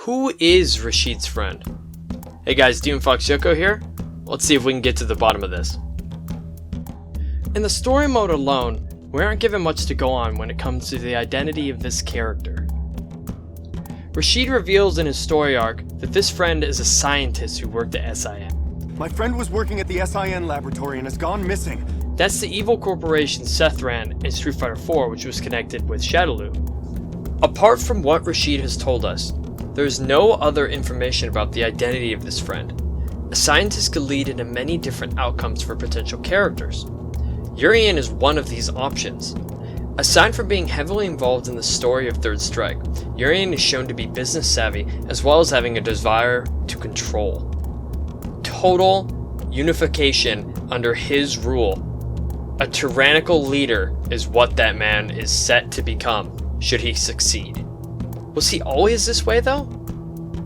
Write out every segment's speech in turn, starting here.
Who is Rashid's friend? Hey guys, Demon Fox Yoko here. Let's see if we can get to the bottom of this. In the story mode alone, we aren't given much to go on when it comes to the identity of this character. Rashid reveals in his story arc that this friend is a scientist who worked at SIN. My friend was working at the SIN laboratory and has gone missing. That's the evil corporation Seth ran in Street Fighter 4, which was connected with Shadaloo. Apart from what Rashid has told us, there is no other information about the identity of this friend. A scientist could lead into many different outcomes for potential characters. Urien is one of these options. Aside from being heavily involved in the story of Third Strike, Urien is shown to be business savvy as well as having a desire to control. Total unification under his rule. A tyrannical leader is what that man is set to become, should he succeed. Was he always this way though?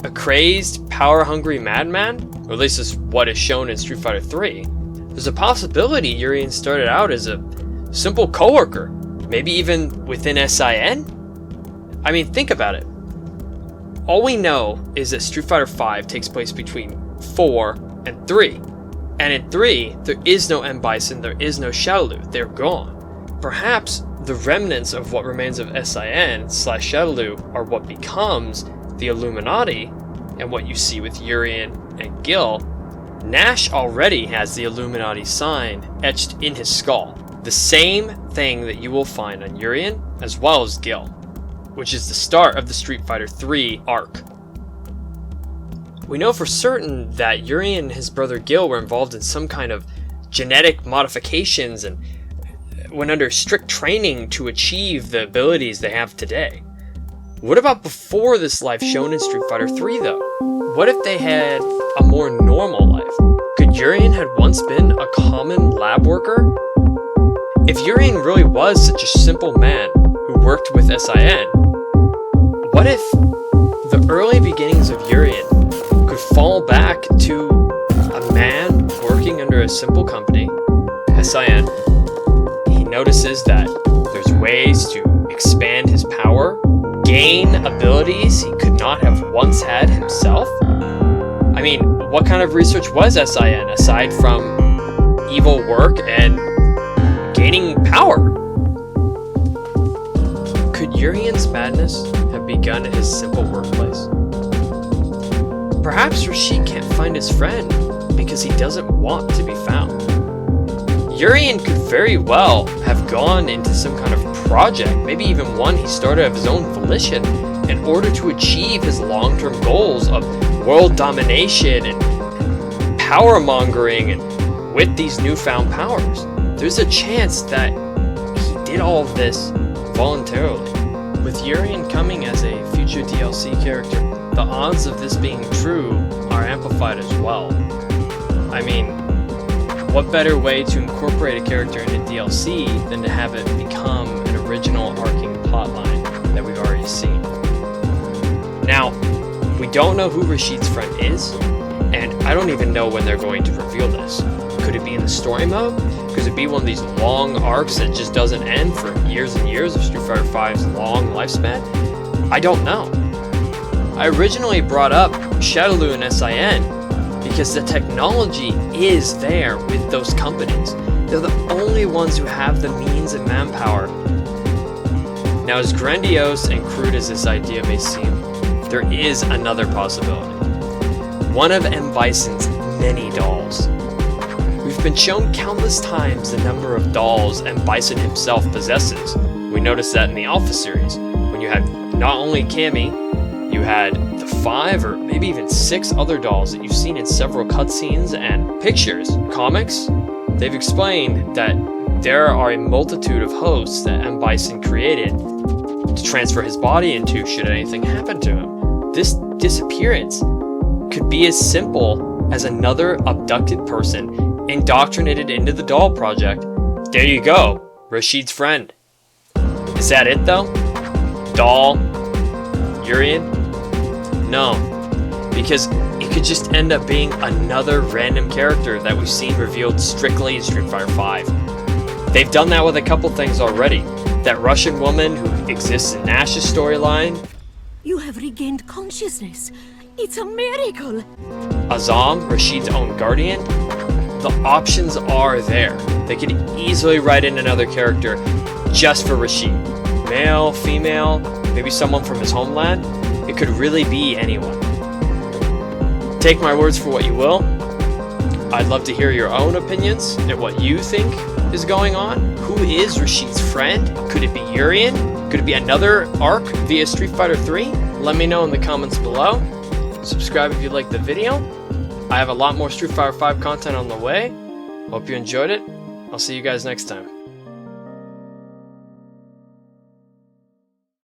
A crazed, power-hungry madman? Or at least this is what is shown in Street Fighter 3. There's a possibility Urien started out as a simple coworker, maybe even within SIN? I mean, think about it. All we know is that Street Fighter 5 takes place between 4 and 3. And in 3, there is no m.bison, there is no Shadaloo, they're gone. Perhaps the remnants of what remains of SIN/Shadaloo are what becomes the Illuminati, and what you see with Urien and Gil. Nash already has the Illuminati sign etched in his skull, the same thing that you will find on Urien as well as Gil, which is the start of the Street Fighter 3 arc. We know for certain that Urien and his brother Gil were involved in some kind of genetic modifications and went under strict training to achieve the abilities they have today. What about before this life shown in Street Fighter 3 though? What if they had a more normal life? Could Urien had once been a common lab worker? If Urien really was such a simple man who worked with SIN, what if the early beginnings of Urien could fall back to a man working under a simple company, SIN? He notices that there's ways to expand his power, gain abilities he could not have once had himself. I mean, what kind of research was SIN aside from evil work and gaining power? Could Urien's madness have begun at his simple workplace? Perhaps Rashid can't find his friend because he doesn't want to be found. Urien could very well have gone into some kind of project, maybe even one he started of his own volition, in order to achieve his long-term goals of world domination and power mongering and with these newfound powers. There's a chance that he did all of this voluntarily. With Urien coming as a future DLC character, the odds of this being true are amplified as well. I mean, what better way to incorporate a character into DLC than to have it become an original arcing plotline that we've already seen? Now, we don't know who Rashid's friend is, and I don't even know when they're going to reveal this. Could it be in the story mode? Could it be one of these long arcs that just doesn't end for years and years of Street Fighter V's long lifespan? I don't know. I originally brought up Shadaloo and SIN because the technology is there with those companies. They're the only ones who have the means and manpower. Now, as grandiose and crude as this idea may seem, there is another possibility. One of m.bison's many dolls. We've been shown countless times the number of dolls m.bison himself possesses. We noticed that in the Alpha series, when you had not only Cammy, you had the 5 or maybe even 6 other dolls that you've seen in several cutscenes and pictures. Comics, they've explained that there are a multitude of hosts that m.bison created to transfer his body into should anything happen to him. This disappearance could be as simple as another abducted person indoctrinated into the doll project. There you go, Rashid's friend. Is that it though? Doll? Urien? No, because it could just end up being another random character that we've seen revealed strictly in Street Fighter 5. They've done that with a couple things already. That Russian woman who exists in Nash's storyline. You have regained consciousness. It's a miracle. Azam, Rashid's own guardian? The options are there. They could easily write in another character just for Rashid. Male, female, maybe someone from his homeland. It could really be anyone. Take my words for what you will. I'd love to hear your own opinions and what you think is going on. Who is Rashid's friend? Could it be Urien? Could it be another arc via Street Fighter 3? Let me know in the comments below. Subscribe if you liked the video. I have a lot more Street Fighter 5 content on the way. Hope you enjoyed it. I'll see you guys next time.